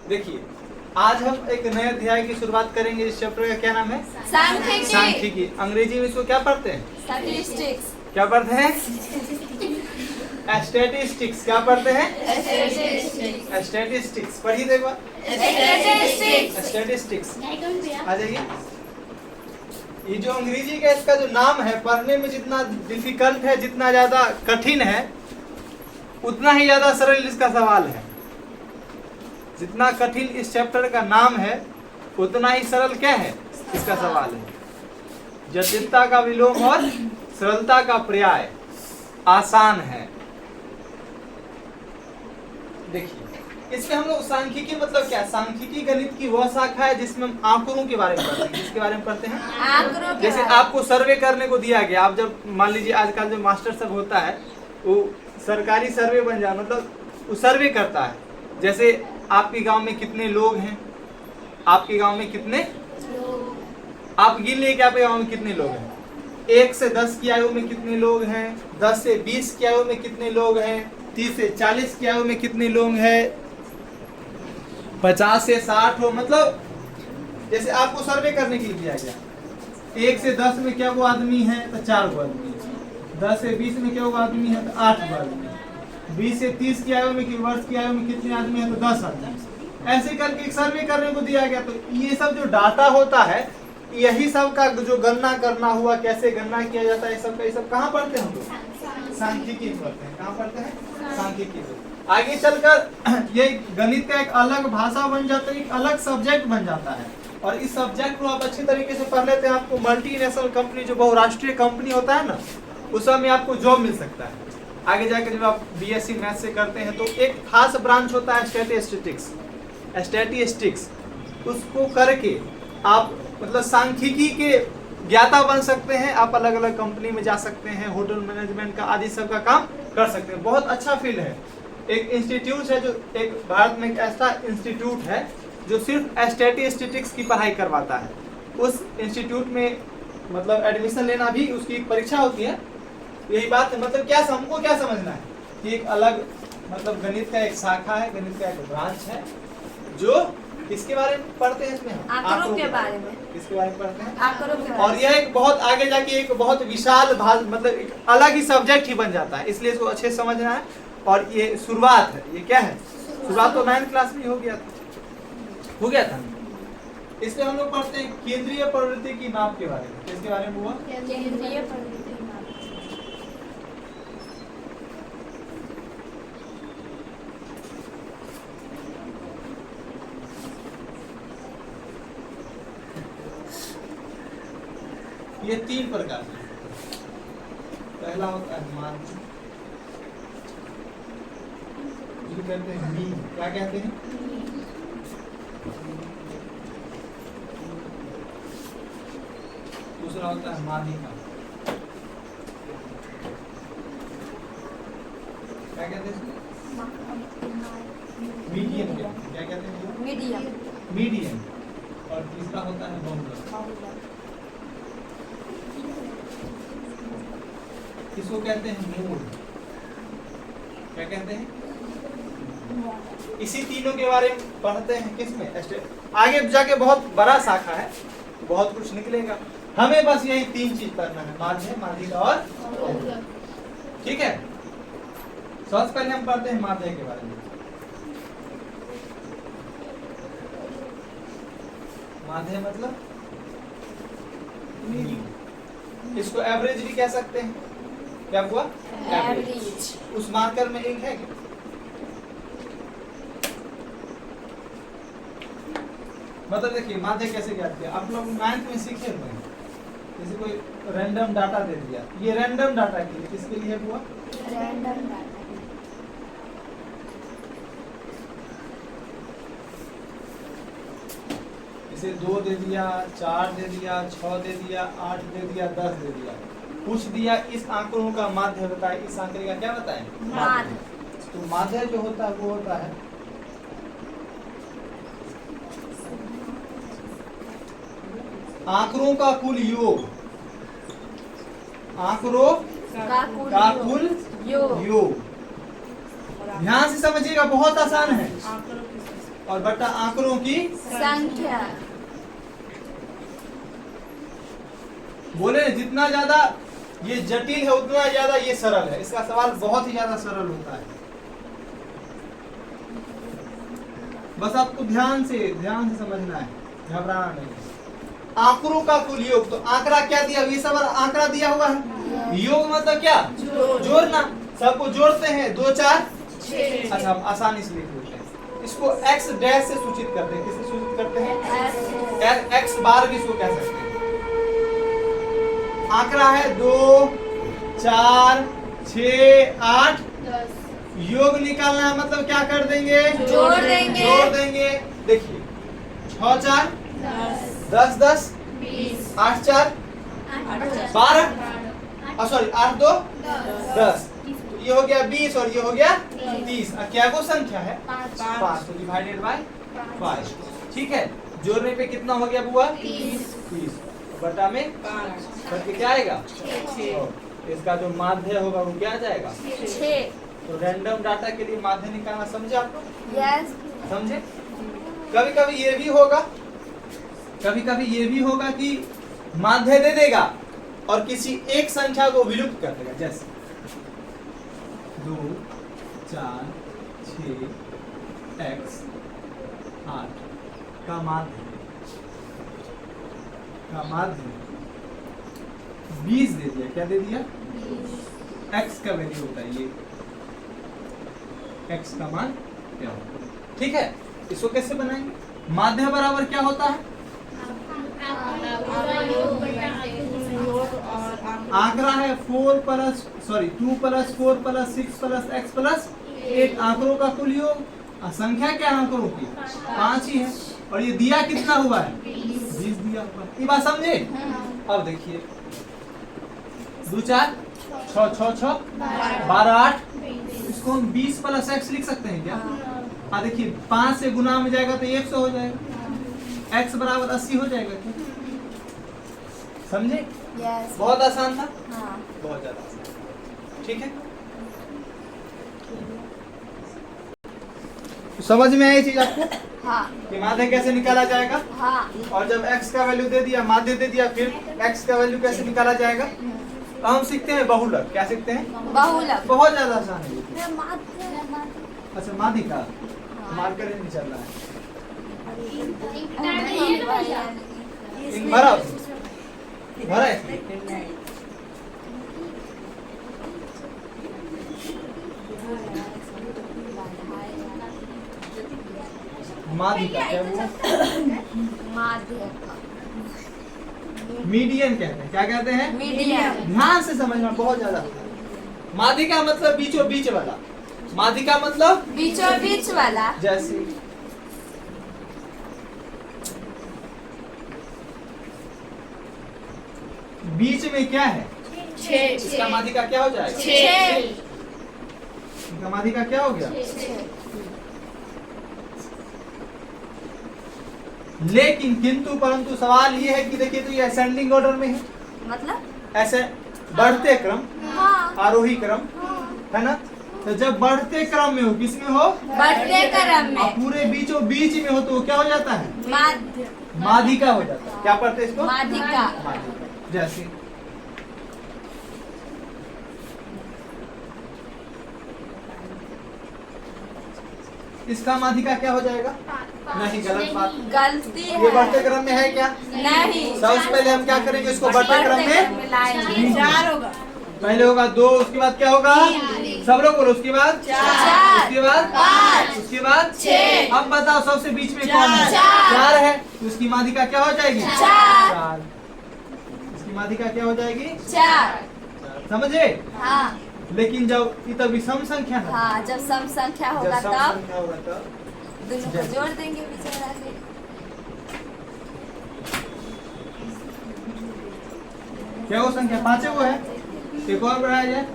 देखिए आज हम एक नए अध्याय की शुरुआत करेंगे। इस चैप्टर का क्या नाम है? सांख्यिकी। सांख्यिकी। अंग्रेजी में इसको क्या पढ़ते हैं? स्टैटिस्टिक्स। क्या पढ़ते हैं? स्टैटिस्टिक्स। क्या पढ़ते हैं? स्टैटिस्टिक्स। पढ़िए तो एक बार। स्टैटिस्टिक्स आ जाइए। ये जो अंग्रेजी का इसका जो नाम है, पढ़ने में जितना डिफिकल्ट है, जितना ज्यादा कठिन है, उतना ही ज्यादा सरल इसका सवाल है। जितना कठिन इस चैप्टर का नाम है, उतना ही सरल क्या है इसका सवाल है। जटिलता का विलोम और सरलता का पर्याय आसान है। देखिए इसमें हम लोग सांख्यिकी मतलब क्या? सांख्यिकी गणित की वह शाखा है जिसमें हम आंकड़ों के बारे में पढ़ते हैं। किसके बारे में पढ़ते हैं? आंकड़ों के जैसे बारे में। आपको सर्वे करने को दिया गया, आप जब मान लीजिए आजकल जो मास्टर सब होता है वो सरकारी सर्वे बन जाए, मतलब वो सर्वे करता है। जैसे आपके गांव में कितने लोग हैं, आपके गांव में कितने, आप गिन लिए कि आपके गांव में कितने लोग हैं। 1 से 10 की आयु में कितने लोग हैं, 10 से 20 की आयु में कितने लोग हैं, 30 से 40 की आयु में कितने लोग हैं, 50 से 60 हो, मतलब जैसे आपको सर्वे करने के लिए दिया गया। 1 से 10 में क्या वो आदमी है तो 4 गो आदमी, 10 से 20 में क्या वो आदमी है तो 8 गो आदमी, 20 से 30 की आयु में कि वर्ष की आयु में कितने आदमी है तो 10 आदमी। ऐसे करके एक सर्वे करने को दिया गया। तो ये सब जो डाटा होता है, यही सब का जो गणना करना हुआ, कैसे गणना किया जाता है, ये सब कहाँ पढ़ते हैं हम लोग? सांख्यिकी पढ़ते हैं। कहाँ पढ़ते हैं? सांख्यिकी। आगे चलकर ये गणित का एक अलग भाषा बन जाता है, एक अलग सब्जेक्ट बन जाता है। और इस सब्जेक्ट को आप अच्छी तरीके से पढ़ लेते हैं, आपको मल्टीनेशनल कंपनी, जो बहुराष्ट्रीय कंपनी होता है ना, उस में आपको जॉब मिल सकता है। आगे जाकर जब आप बीएससी मैथ से करते हैं तो एक खास ब्रांच होता है स्टैटिस्टिक्स। उसको करके आप मतलब सांख्यिकी के ज्ञाता बन सकते हैं। आप अलग अलग कंपनी में जा सकते हैं, होटल मैनेजमेंट का आदि सब का काम कर सकते हैं। बहुत अच्छा फील्ड है। एक इंस्टीट्यूट है, जो एक भारत में एक ऐसा इंस्टीट्यूट है जो सिर्फ स्टैटिस्टिक्स की पढ़ाई करवाता है। उस इंस्टीट्यूट में मतलब एडमिशन लेना भी उसकी एक परीक्षा होती है। यही बात है। मतलब क्या हमको क्या समझना है कि एक अलग मतलब गणित का एक शाखा है, गणित का एक ब्रांच है जो किसके बारे में पढ़ते हैं? इसमें हम आंकड़ों के बारे में। किसके बारे में पढ़ते हैं? आंकड़ों के बारे और यह एक बहुत आगे जाके एक बहुत विशाल मतलब एक अलग ही सब्जेक्ट ही बन जाता है। इसलिए इसको अच्छे से समझना है। और ये शुरुआत है। ये क्या है? शुरुआत तो 9th क्लास में हो गया था। इसलिए हम लोग पढ़ते हैं केंद्रीय प्रवृत्ति की माप के बारे में। किसके बारे में हुआ? केंद्रीय प्रवृत्ति। ये 3 प्रकार है। पहला होता है मान, जिसे कहते हैं मीन। क्या कहते हैं? दूसरा होता है माध्यिका। क्या कहते हैं? मीडियम। क्या कहते हैं? मीडियम। और तीसरा होता है बहुलक। इसको कहते हैं मूल। क्या कहते हैं? इसी तीनों के बारे में पढ़ते हैं। किसमें? आगे जाके बहुत बड़ा शाखा है, बहुत कुछ निकलेगा। हमें बस यही 3 चीज करना है, माध्य, माध्यिका और बहुलक। ठीक है। सबसे पहले हम पढ़ते हैं माध्य के बारे में। माध्य मतलब इसको एवरेज भी कह सकते हैं। क्या हुआ? एवरेज। उस मार्कर में एक है। मतलब देखिए माध्य कैसे ज्ञात किया, आप लोग 9th में सीखे हुए हैं। जैसे कोई रैंडम डाटा दे दिया, ये रैंडम डाटा के लिए किसके लिए हुआ? Random data. इसे 2 दे दिया, 4 दे दिया, 6 दे दिया, 8 दे दिया, 10 दे दिया, कुछ दिया। इस आंकड़ों का माध्य बताए, इस आंकड़े का क्या बताए? माध्य। तो माध्य जो होता है वो होता है आंकड़ों का कुल योग। आंकड़ों का कुल योग। ध्यान से समझिएगा, बहुत आसान है। और बटा आंकड़ों की संख्या। बोले जितना ज्यादा ये जटिल है उतना ज्यादा ये सरल है। इसका सवाल बहुत ही ज्यादा सरल होता है। बस आपको ध्यान से समझना है, घबराना नहीं। आंकड़ों का कुल योग, तो आंकड़ा क्या दिया, ये सब आंकड़ा दिया हुआ है। योग मतलब क्या, जोड़ना। सबको जोड़ते हैं, 2 4 6। अच्छा, हम आसानी से लिख लेते हैं। इसको x डैश से सूचित करते हैं। किससे सूचित करते हैं, x बार भी इसको कह सकते हैं। आंकड़ा है 2 4 6 8 योग निकालना है, मतलब क्या कर देंगे, जोड़ देंगे। देखिए 6 4 10 10 8 4 12, सॉरी 8 2 10। ये हो गया 20 और ये हो गया 30। क्या वो संख्या है, 5, तो डिवाइडेड बाय 5। ठीक है, जोड़ने पे कितना हो गया बुआ, 30 बटा में 5 करके क्या आएगा, 6। इसका जो माध्य होगा वो क्या आ जाएगा, 6। तो रैंडम डाटा के लिए माध्य निकालना समझे आप लोग, यस समझे। कभी कभी ये भी होगा कि माध्य दे देगा और किसी एक संख्या को विलुप्त कर देगा, जैसे 2 4 6 x 8 का माध्य 20 दे दिया। क्या दे दिया, x का वैल्यू होता है ये, x का मान क्या होता है। ठीक है, इसको कैसे बनाएंगे, माध्य बराबर क्या होता है, आंकड़ा है 2 + 4 + 6 + x + 8 आंकड़ों का कुल योग। संख्या क्या आंकड़ों की, 5 ही है। और ये दिया कितना हुआ है, 20 दिया हुआ है। ये बात समझे। अब देखिए 2 4 6 6 6 12 8, इसको हम 20 + x लिख सकते हैं क्या। हाँ देखिए 5 से गुना में जाएगा तो 100 हो जाएगा, x बराबर 80 हो जाएगा। क्या समझे, यस बहुत आसान था, हाँ बहुत ज्यादा आसान। ठीक है, तो समझ में आई चीज आपको हाँ कि माध्य कैसे निकाला जाएगा। हाँ और जब x का वैल्यू दे दिया, माध्य दे दिया, फिर x का वैल्यू कैसे निकाला जाएगा। तो हम सीखते हैं बहुलक। क्या सीखते हैं, बहुलक। बहुत ज्यादा आसान है ये। अच्छा माध्य का मार्कर नहीं चल रहा है, भरा है इसमें। माध्य का क्या हुआ, माध्य मीडियन कहते हैं। क्या कहते हैं, मीडियम। ध्यान से समझना, बहुत ज्यादा। माध्य का मतलब बीचों बीच वाला, माध्य का मतलब बीचों बीच वाला। जैसे बीच में क्या है, 6। इसका माध्य का क्या हो जाएगा, 6। इसका माध्य का क्या हो गया। लेकिन किंतु परंतु सवाल ये है कि देखिए, तो ये असेंडिंग ऑर्डर में है, मतलब ऐसे बढ़ते क्रम, हाँ आरोही क्रम है ना। तो जब बढ़ते क्रम में हो, किसमें हो, बढ़ते क्रम और में पूरे बीचों बीच में हो, तो वो क्या हो जाता है, माध्य माध्यिका हो जाता है। क्या पढ़ते हैं इसको, माध्यिका। माध्यिका। जैसे इसका माध्यिका क्या हो जाएगा, नहीं गलत बात, गलती ये है, बढ़ते क्रम में है क्या। नहीं। सबसे पहले हम क्या करेंगे, इसको बढ़ते क्रम में लाएंगे। 4 होगा, पहले होगा 2, उसके बाद क्या होगा, सब लोग बोलो, उसके बाद 4, उसके बाद 5, उसके बाद 6। अब बताओ सबसे बीच में कौन है, 4। 4 है, तो उसकी माध्यिका क्या हो जाएगी, 4। 4। इसकी माध्यिका क्या हो जाएगी, 4। समझे। हाँ लेकिन जब ये तो विषम संख्या है, हाँ, जब सम संख्या जब होगा सम तब संख्या होगा तब दोनों को जोड़ देंगे बेचारा के। क्या वो संख्या 5 वो है, एक और बढ़ाया जाए।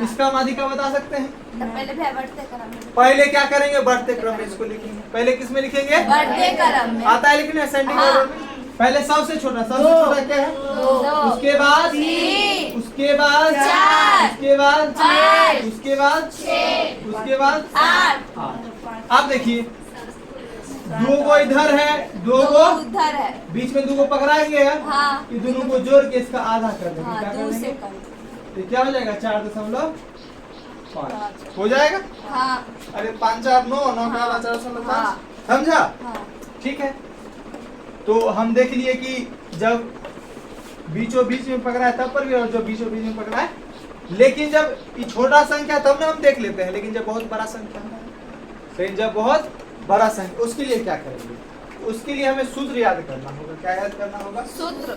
इसका माध्यिका बता सकते हैं। तो पहले भी बढ़ते क्रम में, पहले क्या करेंगे, बढ़ते क्रम में इसको लिखेंगे। पहले किस में लिखेंगे, बढ़ते क्रम में। आता है लिखने असेंडिंग हाँ। ऑर्डर में। पहले सबसे छोटा क्या है, 2, उसके बाद 3, उसके बाद 4, उसके बाद 5, उसके बाद 6, उसके बाद 8। 8। अब देखिए दो को इधर है, दो दो को उधर है। बीच में दो को पकड़ाएंगे हाँ कि दोनों को जोड़ के इसका आधा कर देंगे। हाँ क्या कर 2 देंगे? सेकंड। तो क्या हो जाएगा 4.5 हो जाएगा। हाँ अरे 5 4 9 9 का हाँ। 4.5 हाँ। समझा? हाँ ठीक है, तो हम देख लिए कि जब बीचों बीच में पकड़ा है तब पर भी, और जब बीचों बीच में पकड़ा है। लेकिन जब ये छोटा संख्या तब ना हम देख लेते हैं, लेकिन जब बहुत बड़ा संख्या है, लेकिन जब बहुत बड़ा संख्या, उसके लिए क्या करेंगे? उसके लिए हमें सूत्र याद करना होगा। क्या याद करना होगा? सूत्र।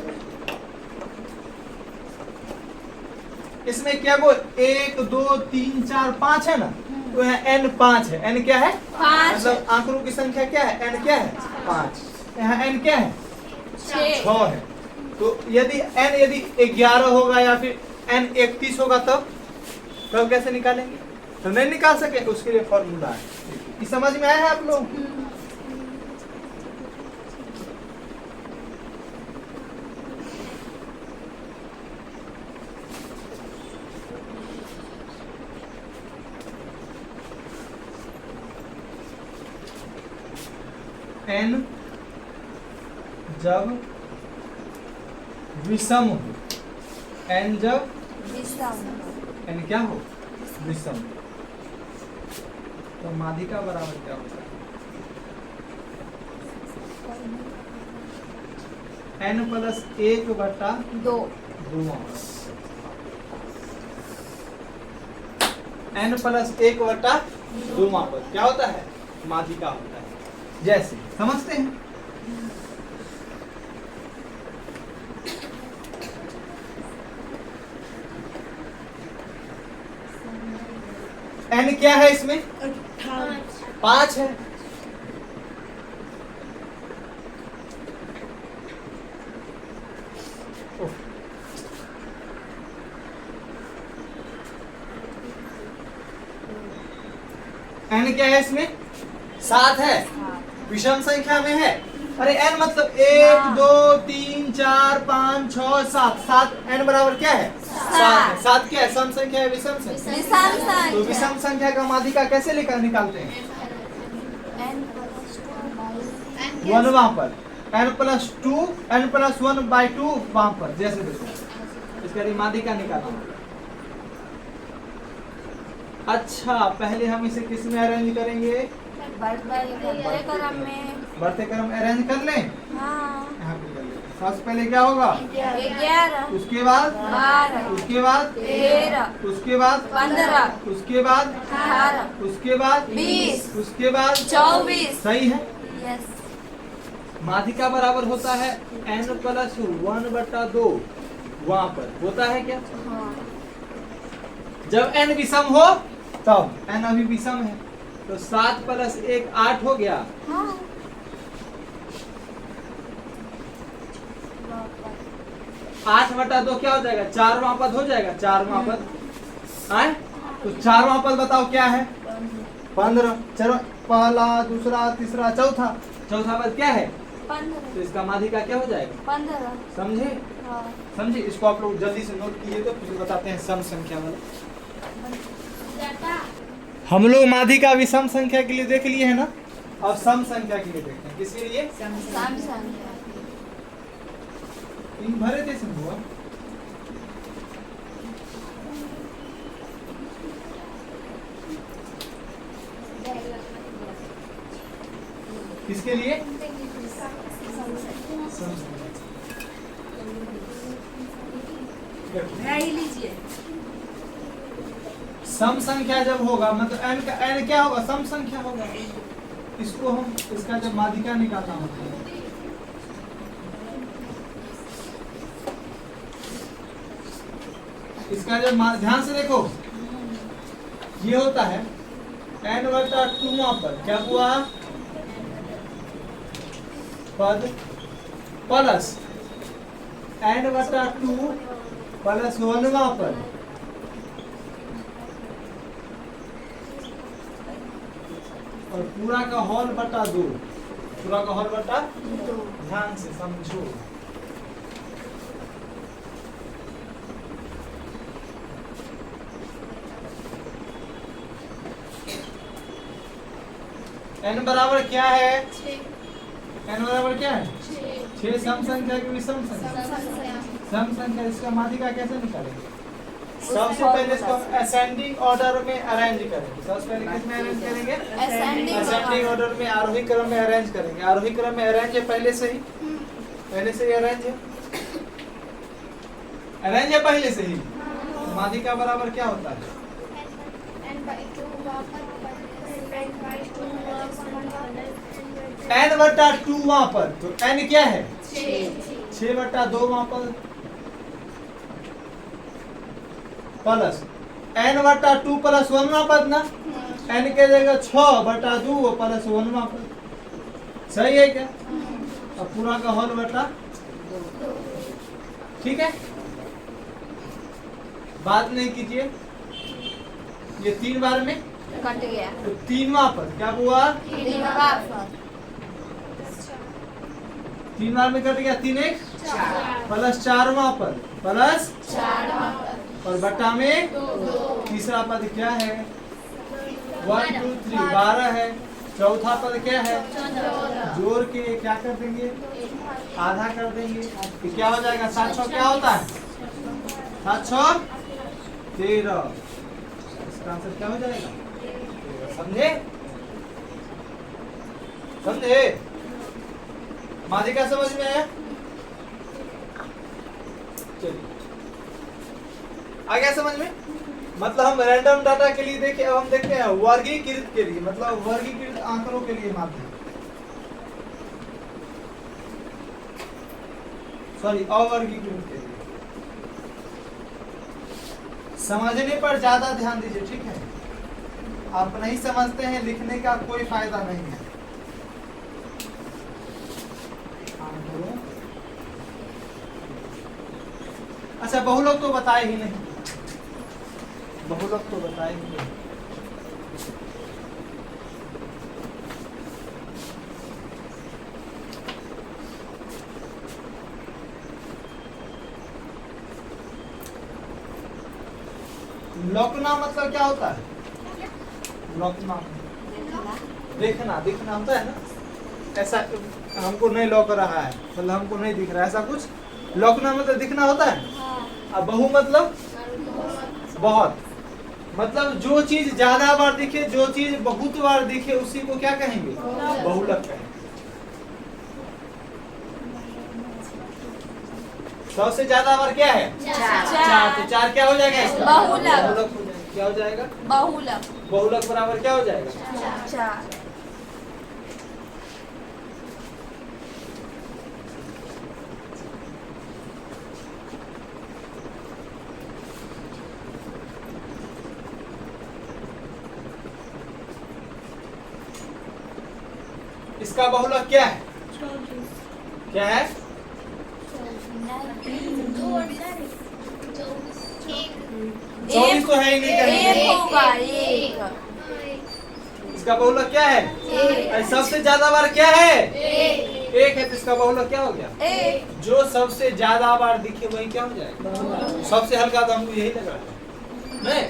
इसमें क्या वो 1 2 3 4 5 है ना, तो यहाँ n 5 है। n क्या है? 5 मतलब आंकड़ों की संख्या क्या है? n क्या है? 5। यहाँ n क्या है? 6 6 है। तो यदि n यदि 11 होगा या फिर n 31 होगा तब कैसे निकालेंगे? तो नहीं निकाल सके, उसके लिए फॉर्मूला है। ये समझ में आया है आप लोग? n जब विषम हो, n जब n क्या हो? विषम, तो माध्यिका बराबर क्या होता है? n प्लस 1/2 n प्लस 1/2 पर क्या होता है? माध्यिका होता है। जैसे समझते हैं, n क्या है इसमें? 5 है। n क्या है इसमें? 7 है। विषम संख्या में है। अरे n मतलब 1 2 3 4 5 6 7 7 n बराबर क्या है? 7 है। 7 क्या है? सम संख्या है, विषम संख्या। तो विषम संख्या का माध्यिका कैसे निकालते हैं? 1 वहां पर, n प्लस 2 n प्लस 1/2 वहां पर। जैसे देखो इसका माध्यिका निकालना। अच्छा, पहले हम इसे किस में अरेंज करेंगे? बढ़ते क्रम अरेंज कर लें। यहाँ पे कर लें। सबसे पहले क्या होगा? 11, उसके बाद 12, उसके बाद 13, उसके बाद 15, उसके बाद 18, उसके बाद 20, उसके बाद 24। सही है। यस। माध्यिका बराबर होता है n प्लस 1/2 वहां पर होता है क्या? जब n विषम हो तब, n अभी विषम है तो 7 प्लस 1 8 हो गया। 8/2 क्या हो जाएगा? 4वां पद हो जाएगा। 4वां पद आए तो 4वां पद बताओ क्या है? 15। चलो पहला दूसरा तीसरा चौथा पद क्या है? 15। तो इसका माध्यिका क्या हो जाएगा? 15। समझे? हाँ। समझे? इसको आप लोग जल्दी से नोट कीजिए, तो फिर बताते हैं सम संख्या वाला। हम लोग माध्यिका विषम संख्या के लिए देख लिए है ना, अब सम संख्या के लिए देखते हैं। किसके लिए? सम संख्या। इन भरे थे हुआ। किसके लिए? सम संख्या जब होगा मतलब n का n क्या होगा? सम संख्या होगा। इसको हम इसका जब माध्यिका निकालना होता है, इसका जब ध्यान से देखो, ये होता है n/2 पर क्या हुआ? पद प्लस n/2 प्लस 1वां पद और पूरा का होल बटा 2। पूरा का होल बटा 2। ध्यान से समझो। n बराबर क्या है? 6। n बराबर क्या है 6 सम संख्या की विषम संख्या सम संख्या। इसका माध्यिका कैसे निकालेंगे? सबसे पहले इसको असेंडिंग ऑर्डर में अरेंज करेंगे। सबसे पहले किस में अरेंज करेंगे? असेंडिंग ऑर्डर में, आरोही क्रम में अरेंज करेंगे। आरोही क्रम में अरेंज है पहले से ही अरेंज है पहले से ही। माध्यिका बराबर क्या होता है? n/2 वहां पर, तो n क्या है 6/2 वहां पर, प्लस n/2 प्लस 1वां पद ना, n के जगह 6/2 प्लस 1वां पद। सही है क्या? अब पूरा का होल बटा, ठीक है। बात नहीं कीजिए, ये 3 बार में कट गया। तो 3वां पद क्या हुआ? 3 बार 3 बार में कट गया, 3 1 प्लस 4वां पद प्लस 4 और बट्टा में तीसरा पद क्या है? 1 2 3 12 है। चौथा पद क्या है? जोड़ के क्या कर देंगे? आधा कर देंगे। तो क्या हो जाएगा? 7 6 क्या होता है? 7 6 13। इसका आंसर क्या हो जाएगा? समझे? माध्यिका समझ में आया? चलिए आ गया समझ में? मतलब हम रैंडम डाटा के लिए देखे, अब हम देखते हैं वर्गीकृत के लिए, मतलब वर्गीकृत आंकड़ों के लिए माध्यम, सॉरी अवर्गीकृत के लिए। समझने पर ज्यादा ध्यान दीजिए, ठीक है? आप नहीं समझते हैं, लिखने का कोई फायदा नहीं है। अच्छा, बहुलक तो बताए ही नहीं, बहुलक तो बताए ही नहीं। लौकना मतलब क्या होता है? लौकना देखना, दिखना होता है ना। ऐसा हमको नहीं लौक रहा है, मतलब हमको नहीं दिख रहा है, ऐसा कुछ। लौकना मतलब दिखना होता है। अब बहु मतलब बहुत, मतलब जो चीज ज्यादा बार दिखे, जो चीज बहुत बार दिखे, उसी को क्या कहेंगे? बहुलक कहेंगे। सबसे ज्यादा बार क्या है? 4। तो 4 क्या हो जाएगा इसका? बहुलक। बहुलक हो जाएगा। क्या हो जाएगा? बहुलक। बहुलक बराबर क्या हो जाएगा? 4। इसका बहुलक क्या है? क्या है? 24 तो है ही नहीं कहीं। एक होगा, एक। इसका बहुलक क्या है? एक। सबसे ज्यादा बार क्या है? एक है, तो इसका बहुलक क्या हो गया? एक। जो सबसे ज्यादा बार दिखे वही क्या हो जाएगा? सबसे हल्का तो हमको यही लग रहा है नहीं?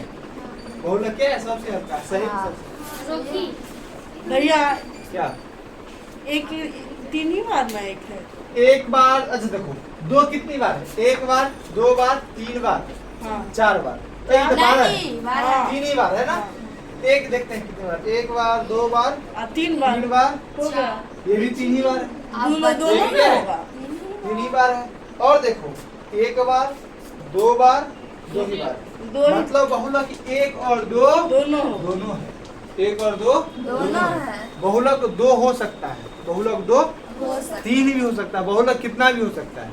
बहुलक क्या है? सबसे हल्का। सही। भैया क्या? एक 3 ही बार में एक है। एक बार, अच्छा देखो, 2 कितनी बार है? 1 बार, 2 बार, 3 बार, हाँ 4 बार। तो ये तो 12 है। नहीं, 12। 3 ही बार है ना। एक देखते हैं कितनी बार। 1 बार, 2 बार, 3 बार 3 बार, हो गया। ये भी 3 ही बार है। दोनों एक में क्या है? होगा। 3 ही बार है। और देखो, 1 बार, 2 बार, 2 ही बार, दोनों मतलब बहुलक 1 और 2 दोनों दोनों है। 1 और 2 दोनों है। बहुलक 2 हो सकता है, बहुलक 2 हो सकता 3 भी हो सकता है, बहुलक कितना भी हो सकता है।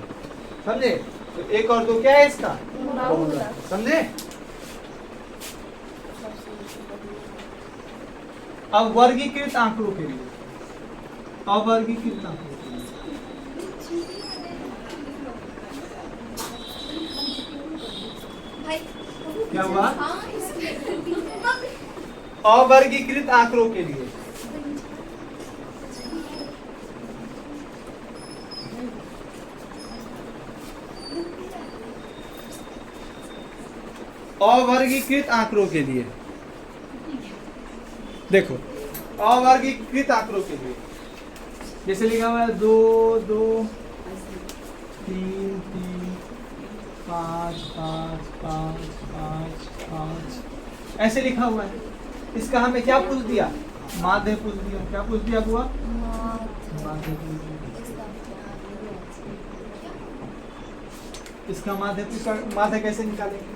समझे? तो 1 और 2 क्या है इसका? बहुलक। समझे? अब वर्गीकृत आंकड़ों के लिए, अवर्गीकृत आंकड़ों के लिए क्या हुआ? अवर्गीकृत आंकड़ों के लिए अवर्गीकृत आंकड़ों के लिए देखो, अवर्गीकृत आंकड़ों के लिए जैसे लिखा हुआ है 2 2 3 3 5 5 5 5 5 ऐसे लिखा हुआ है। इसका हमें क्या पूछ दिया? माध्य पूछ दिया। क्या पूछ दिया बुआ? माध्य पूछ दिया। इसका माध्य कैसे निकालेंगे?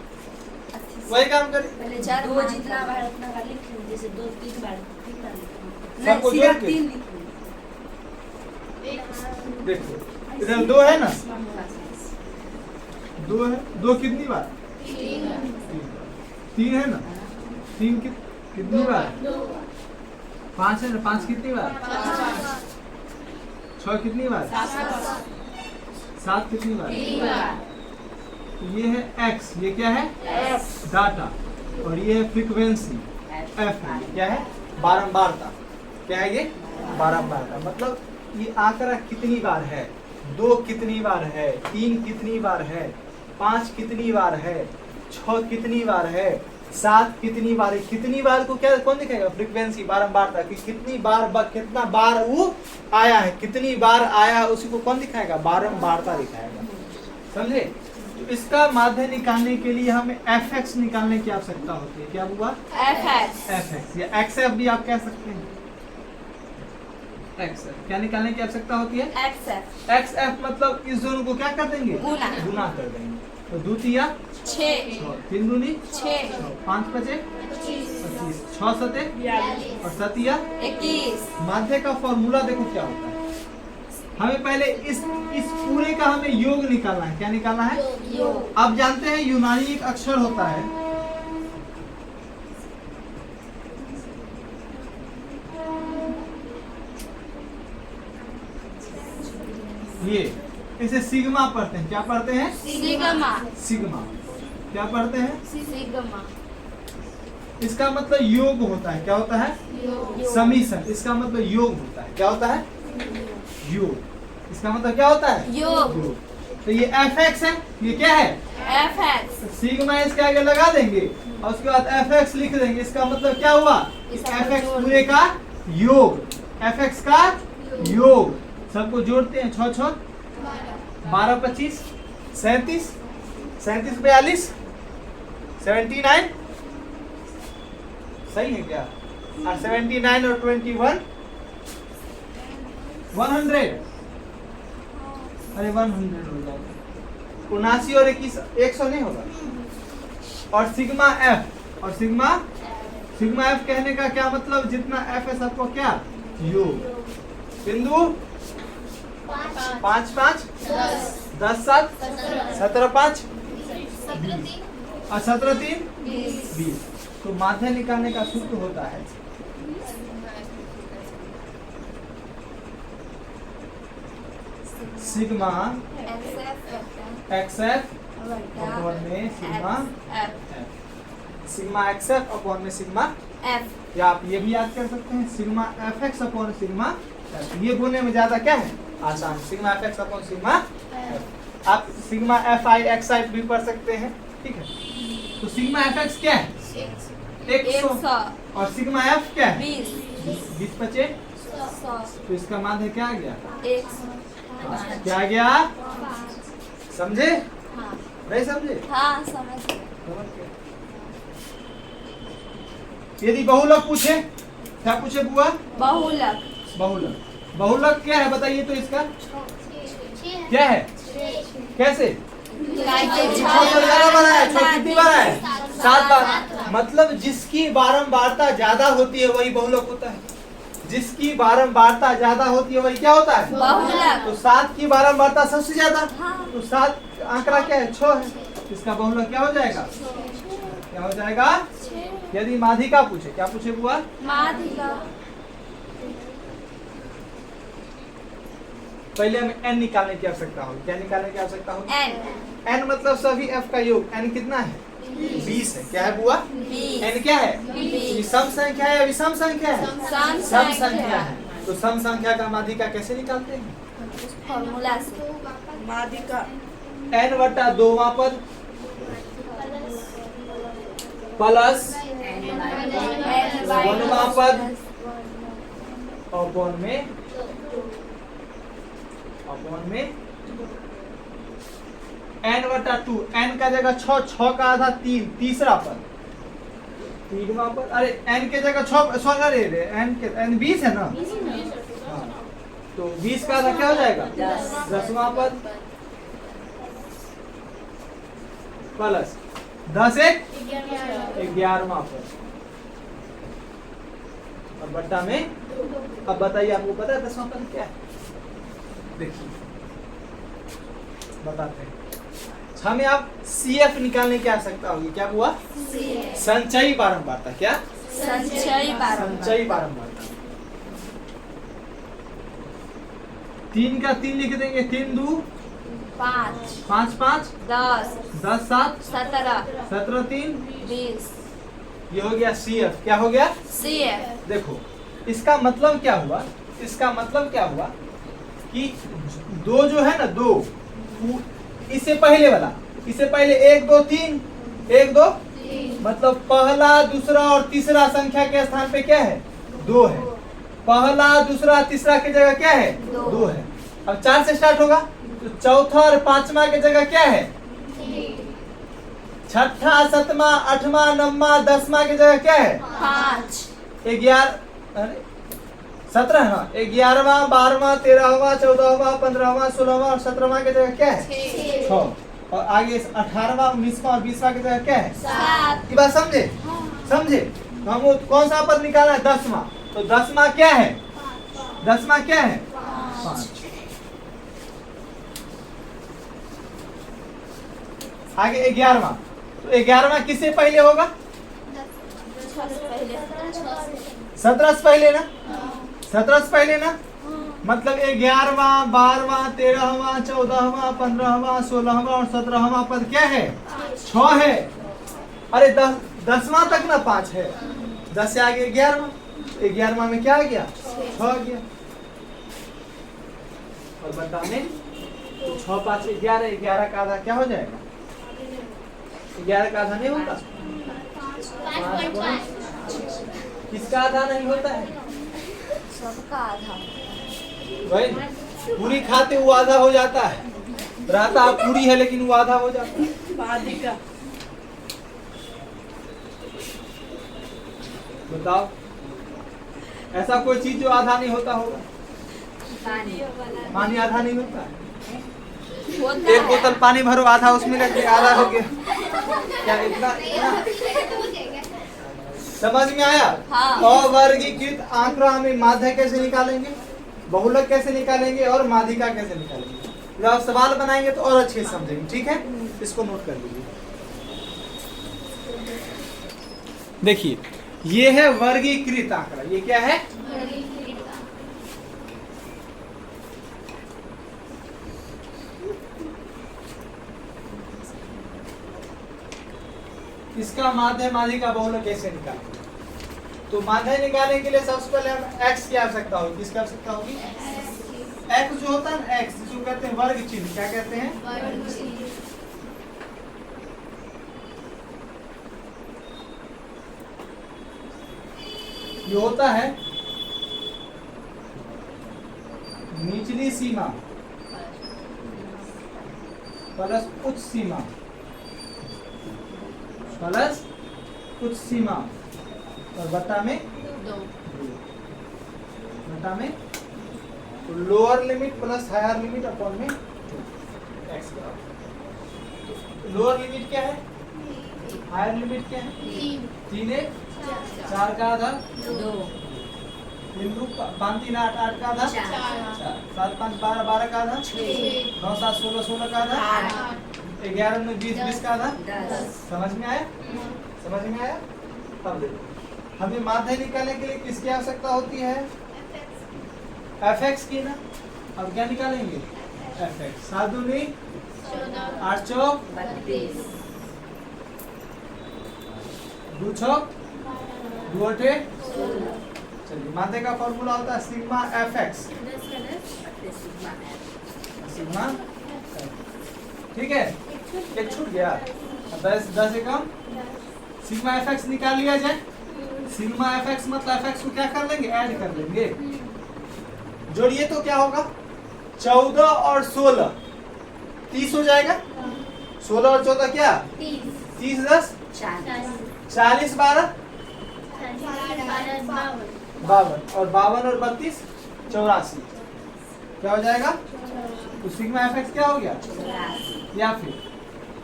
वही काम करें। पहले चार दो जितना बार उतना बार लिख लो, जैसे 2 3 बार लिख सबको सीधा जोड़ के 3 लिख लो। देखो इधर 2 है ना, 2 है। 2 कितनी बार? 3 है ना, 3 कितनी बार? 5 है ना, 5 कितनी बार? 6 कितनी बार? 7 कितनी बार? तो ये है x, ये क्या है? डाटा, और ये है फ्रीक्वेंसी f है। क्या है? बारंबारता। क्या है ये? बारंबारता। मतलब ये आंकड़ा कितनी बार है, 2 कितनी बार है, 3 कितनी बार है, 5 कितनी बार है, 6 कितनी बार है, 7 कितनी बार है। कितनी बार को क्या कौन दिखाएगा? फ्रीक्वेंसी, बारंबारता कि कितनी बार कितना बार वो आया है, कितनी बार आया उसी को कौन दिखाएगा? बारंबारता दिखाएगा। समझे? तो इसका माध्य निकालने के लिए हमें fx निकालने की आवश्यकता होती है। क्या हुआ? fx या xf भी आप कह सकते हैं। xf क्या निकालने की आवश्यकता होती है? xf मतलब इस दोनों को क्या कर देंगे? गुना कर देंगे। तो 2 तिया 6 3 दूनी 6 5 पचे 25 6 सते 42 और 7 21। माध्य का फॉर्मूला देखो क्या होता है। हमें पहले इस पूरे का हमें योग निकालना है। क्या निकालना है? योग। आप जानते हैं यूनानी एक अक्षर होता है, ये इसे सिग्मा पढ़ते हैं। क्या पढ़ते हैं? सिग्मा। सिग्मा। क्या पढ़ते हैं? सिग्मा। इसका मतलब योग होता है। क्या होता है? योग। समीशन। इसका मतलब योग होता है। क्या होता है? योग। इसका मतलब क्या होता है? योग। तो ये fx है, ये क्या है? fx। सिग्मा इसके आगे लगा देंगे और उसके बाद fx लिख देंगे। इसका मतलब क्या हुआ? fx पूरे का योग, fx का योग। सबको जोड़ते हैं। 6 6 12 25 37 37 42 79 सही है क्या? और 79 और 21 100। अरे 100 हो जाएगा। 79 और 21 100 नहीं होगा। और सिग्मा एफ, और सिग्मा एफ कहने का क्या मतलब? जितना एफ है सबको क्या? योग। बिंदु 5 5 10 7 17 5 और 17 3 20। तो माध्य निकालने का सूत्र होता है सिग्मा xf अपॉन में sigma f। Sigma xf upon में सिग्मा f। या आप ये भी याद कर सकते हैं sigma fx upon sigma f। ये बोलने में ज्यादा क्या है? आसान। Sigma fx upon sigma f। आप सिग्मा fi xi भी पढ़ सकते हैं। ठीक है। तो सिग्मा fx क्या है? 100। और सिग्मा f क्या है? 20 बचे। तो इसका माध्य क्या आ गया? 100। क्या आ गया? समझे? हाँ। नहीं समझे? हाँ समझ गए। यदि बहुलक पूछे, क्या पूछे बुआ? बहुलक। बहुलक। बहुलक क्या है बताइए तो इसका क्या है? कैसे? कितनी बार है? 7 बार। मतलब जिसकी बारंबारता ज्यादा होती है वही बहुलक होता है। जिसकी बारंबारता ज्यादा होती है वही क्या होता है? बहुलक। तो 7 की बारंबारता सबसे ज्यादा। हाँ। तो 7 आंकड़ा क्या है? 6 है। इसका बहुलक क्या हो जाएगा? क्या हो जाएगा? यदि माध्यिका पूछे, क्या पूछे बुआ? माध्यिका। पहले हमें n निकालने की आवश्यकता होगी। क्या निकालने की आवश्यकता होगी? n। n मतलब सभी f का योग। n कितना है? 20 है। क्या है बुआ? 20। n क्या है? 20। ये सम संख्या है या विषम संख्या है? सम सम संख्या है। तो सम संख्या का माध्यिका कैसे निकालते हैं? फॉर्मूला से। माध्यिका n बटा 2वां पद प्लस 1वां पद अपॉन में अपॉन में n/2, n का जगह 6, 6 का आधा 3, तीसरा पद, 3वां पद, अरे n के जगह 6, सॉरी रे n के n 20 है ना, हाँ, तो 20 का आधा क्या हो जाएगा, 10वां पद प्लस 10 एक 11वां पद, अब बट्टा में, अब बताइए आपको पता है 10वां पद क्या है, देखिए बताते हैं। हमें अब CF निकालने की आवश्यकता होगी, क्या हुआ, संचयी बारंबारता, क्या संचयी बारंबारता, संचयी बारंबारता। 3 का 3 लिख देंगे, 3 2 5 5 5 10 10 7 17 17 3, 20 ये हो गया CF, क्या हो गया, CF। देखो इसका मतलब क्या हुआ, इसका मतलब क्या हुआ कि दो जो है ना, दो इससे पहले वाला, इससे पहले 1 2 3 1 2, मतलब पहला दूसरा और तीसरा संख्या के स्थान पे क्या है, 2 है, पहला दूसरा तीसरा की जगह क्या है, 2 है। अब 4 से स्टार्ट होगा तो चौथा और पांचवा की जगह क्या है, छठा सातवां आठवां नौवां 10वां की जगह क्या है, 5 11, अरे 17 ना, 11वां 12वां 13वां 14वां 15वां 16वां और 17वां की जगह क्या है, 6, और आगे 18वां 19वां और 20वां की जगह क्या है, 7। ये बात समझे, समझे, तो हम कौन सा पद निकालना है, 10वां, तो 10वां क्या है, 10वां क्या है, 5। आगे 11वां, तो 11वां किससे पहले होगा, 17 से पहले ना, 17 से पहले ना, मतलब 11वां 12वां 13वां 14वां 15वां 16वां और 17वां पद क्या है, 6 है, अरे 10वां तक ना 5 है, 10 से आगे 11वां, 11वां में क्या आ गया, 6 आ गया, और बताने 6 5 11, 11 का आधा क्या हो जाएगा, 11 का आधा नहीं होता, किसका आधा नहीं होता है, सबका आधा, भाई पूरी खाते वो आधा हो जाता है, रहता पूरी है लेकिन वो आधा हो जाता है। बाधिका। बताओ ऐसा कोई चीज जो आधा नहीं होता होगा, पानी आधा नहीं होता है, होता एक है। बोतल पानी भरो आधा उसमें लग गया, आधा हो गया, क्या इतना समझ में आया। हाँ। अवर्गीकृत आंकड़ा हमें माध्य कैसे निकालेंगे, बहुलक कैसे निकालेंगे और माध्यिका कैसे निकालेंगे, जब आप सवाल बनाएंगे तो और अच्छे से समझेंगे, ठीक है, इसको नोट कर लीजिए। देखिए ये है वर्गीकृत आंकड़ा, ये क्या है, इसका माध्य माध्यिका बहुलक कैसे निकालेंगे, तो माध्य निकालने के लिए सबसे पहले हम x की आवश्यकता होगी, किसकी आवश्यकता होगी, x जो होता है ना, x जो कहते हैं वर्ग चिन्ह, क्या कहते हैं, ये होता है निचली सीमा प्लस उच्च सीमा प्लस उच्च सीमा और बटा में तो lower limit plus higher limit upon में x लोअर लिमिट क्या है, हायर लिमिट क्या है, 3 1 4 का आधा 2, 5 3 8 8 का आधा 4, 7 5 12 12 का आधा 6, 9 7 16 16 का आधा 11 9 20 20 का आधा 10। समझ में आया, समझ में आया। अब देखो हमें माध्य निकालने के लिए किसकी आवश्यकता होती है, fx की ना, अब क्या निकालेंगे, fx 7 दूनी 8 चौक 2 छौक 2 8। चलिए माध्य का फॉर्मूला होता है सिग्मा fx, सिग्मा, ठीक है, एक छूट गया, 10 एकम सिग्मा fx निकाल लिया जाए, सिग्मा fx मतलब fx को क्या कर लेंगे, ऐड कर लेंगे, जोड़िए तो क्या होगा 14 और 16 30 हो जाएगा। 16 और 14 क्या? 30 10 40 12 52 और 52 और 32 84 क्या हो जाएगा? तो सिग्मा एफ एक्स क्या हो गया? या फिर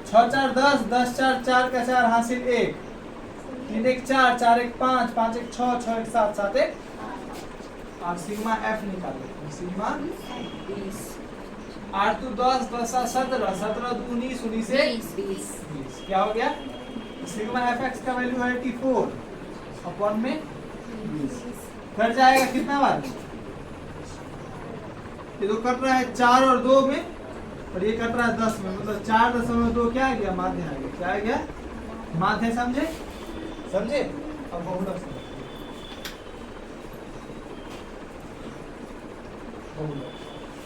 6 4 10 10 4 4 का 4 हासिल 1 3 1 4 4 1 5 5 1 6 6 1 7 7 1 और सिग्मा एफ निकालो। सिग्मा 8 2 10 10 7 17 17 2 19 19 से 20 क्या हो गया? सिग्मा एफ एक्स का वैल्यू है 84 अपॉन में 20 कट जाएगा कितना बार? ये तो कट रहा है 4 और 2 में और ये कट रहा है 10 में, मतलब 4.2 क्या आ गया? माध्य आ गया। क्या आ गया? माध्य। समझे? समझे? अब बहुलक समझे।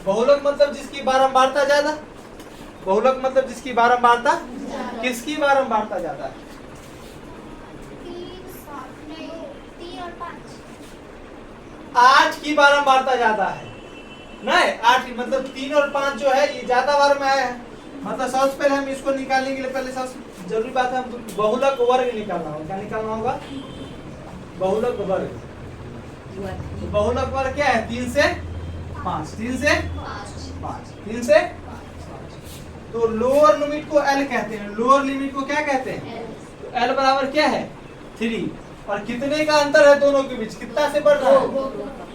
बहुलक मतलब जिसकी बारंबारता ज्यादा। बहुलक मतलब जिसकी बारंबारता, किसकी बारंबारता ज्यादा है? 8 की बारंबारता ज्यादा है। नहीं 8 मतलब 3 और 5 जो है ये ज्यादा बार में आया है। मतलब सबसे पहले हम इसको निकालने के लिए पहले सबसे जरूरी बात है हम बहुलक वर्ग निकालना होगा। क्या निकालना होगा? बहुलक वर्ग। तो बहुलक वर्ग क्या है? 3 से 5 3 से 5 3 से 5। तो लोअर लिमिट को एल कहते हैं, लोअर लिमिट को क्या कहते हैं? तो एल बराबर क्या है? 3। और कितने का अंतर है दोनों के बीच? कितना से बढ़ रहा है?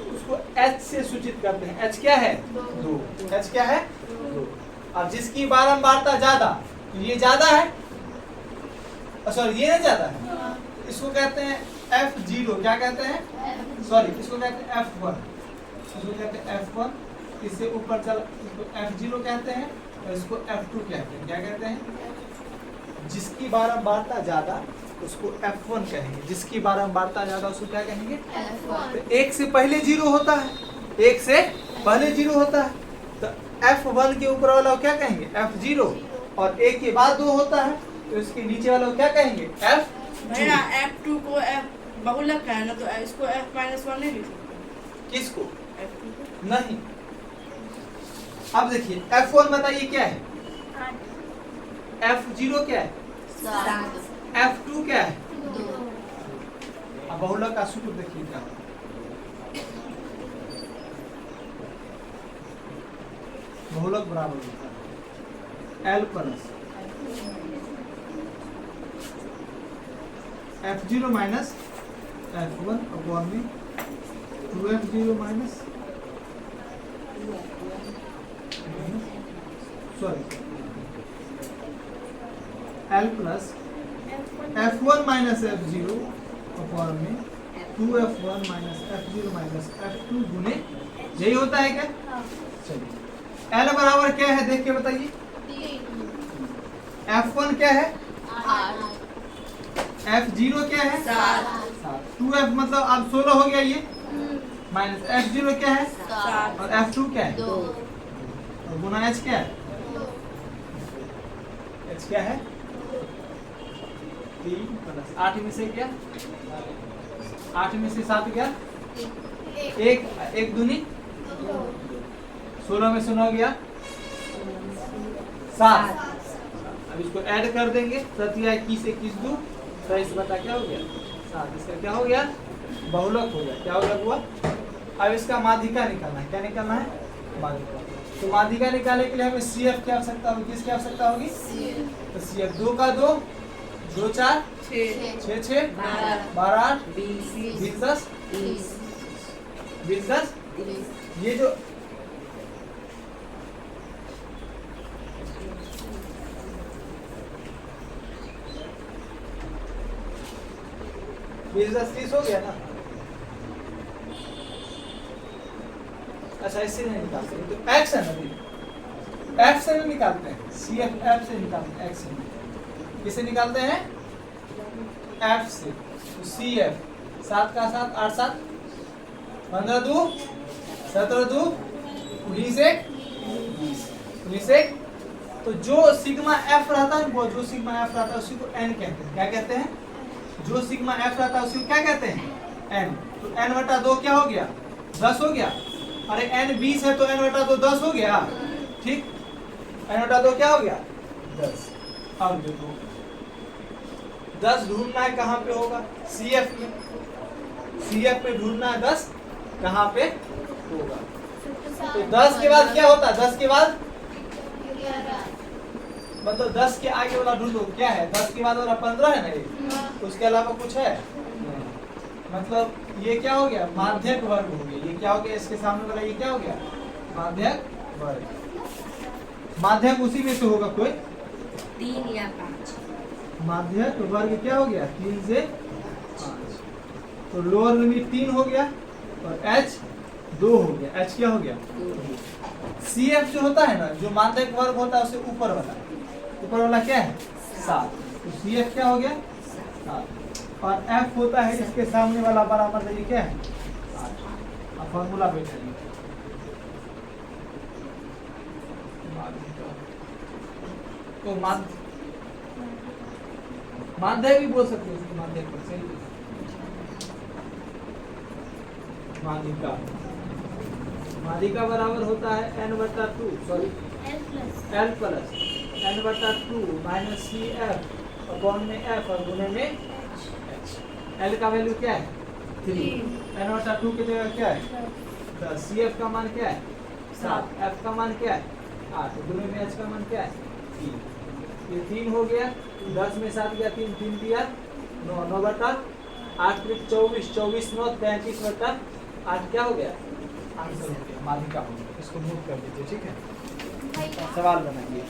उसको एच से सूचित करते हैं। एच क्या है? 2। एच क्या है? 2। अब जिसकी बारंबारता ज्यादा, तो ये ज्यादा है, सॉरी ये नहीं ज्यादा है, इसको कहते हैं F0। क्या कहते हैं? सॉरी इसको कहते हैं F1। इसको कहते हैं F1। इससे ऊपर चल इसको F0 कहते हैं और इसको F2 कहते हैं। क्या कहते हैं? जिसकी बारंबारता ज्यादा उसको F1 कहेंगे, जिसकी बारंबारता ज्यादा उसको क्या कहेंगे? तो 1 से पहले 0 होता है, 1 से पहले 0 होता है, तो F1 के ऊपर वाला क्या कहेंगे? F0। और 1 के बाद 2 होता है तो इसके नीचे वाला क्या कहेंगे? F2। भैया F2 को F बहुलक का है ना, तो इसको F-1 नहीं लिख सकते? किसको? F2 को नहीं। अब देखिए F1 बताइए क्या है? F0 क्या है? F2 क्या है? अब बहुलक का सूत्र देखिए क्या है। बहुलक बराबर होता है L plus F0 minus F1 upon में 2F0 minus sorry L plus F1 minus F0 upon में 2F1 minus F0 minus F2 गुने, यही होता है क्या? चलिए L बराबर क्या है देख के बताइए। F1 क्या है? F0 क्या है? 7। 2F मतलब अब 16 हो गया ये, माइनस F0 क्या है? 7 और F2 क्या है? 2। और गुना H क्या है? H क्या है? 3 प्लस 8 में से क्या? 8 में से 7 क्या? 1 दूनी 16 में से 9 गया 7। अब इसको ऐड कर देंगे। 21 21 2 23 बता क्या हो गया? 7। इसका क्या हो गया? बहुलक हो गया। क्या हो गया हुआ? अब इसका माध्यिका निकालना है। क्या निकालना है? माध्यिका। तो माध्यिका निकालने के लिए हमें CF की आवश्यकता होगी। किसकी आवश्यकता होगी? तो CF 2 का 2 2 4 6 6 12 8 20 10 20 10 ये जो बीस 10 30 हो गया ना। अच्छा इससे नहीं निकाल सकते तो X है ना, F से भी निकालते हैं। CF F से निकालते हैं, X से किसे निकालते हैं? F से। तो CF 7 का 7 8 7 15 2 17 2 19 1 19 1। तो जो सिग्मा F रहता है वो जो सिग्मा F रहता है उसी को N कहते हैं। क्या कहते हैं? जो सिग्मा F रहता है उसी को क्या कहते हैं? N। तो N बटा 2 क्या हो गया? 10 हो गया। अरे n 20 है तो n बटा 2 10 हो गया, ठीक। n बटा 2 क्या हो गया 10। अब देखो 10 ढूंढना है कहाँ पे होगा, CF में। CF पे ढूंढना है 10 कहाँ पे होगा। तो 10 के बाद क्या होता है, 10 के बाद मतलब 10 के आगे वाला ढूंढो क्या है, 10 के बाद वाला 15 है ना ये, उसके अलावा कुछ है नहीं। मतलब ये क्या हो गया माध्यक वर्ग हो गया, ये क्या हो गया इसके सामने वाला, ये क्या हो गया माध्यक वर्ग। माध्यक उसी में से होगा कोई 3 या 5। माध्यक वर्ग क्या हो गया 3 से 5। तो लोअर लिमिट 3 हो गया और h 2 हो गया, h क्या हो गया। CF जो होता है ना, जो माध्यक वर्ग होता है उससे ऊपर वाला क्या है 7। तो CF क्या हो गया 7 और F होता है इसके सामने वाला बराबर ये क्या है 8। अब फॉर्मूला पे चलिए, तो माध्य भी बोल सकते हैं, माध्य पर सही माध्यिका बराबर होता है n बटा 2 सॉरी l प्लस n बटा 2 माइनस CF अपॉन में F और गुणे में H। L का वैल्यू क्या है 3, n बटा 2 की जगह क्या है 10, CF का मान क्या है 7, F का मान क्या है 8, गुणे में H का मान क्या है 3। ये 3 हो गया, 10 में 7 गया 3, 3 दिया 9, 9 बटा 8 24, 24 9 33 बटा 8 क्या हो गया आंसर हो गया, माध्यिका हो गया। इसको नोट कर दीजिए, ठीक है। सवाल बनाइए।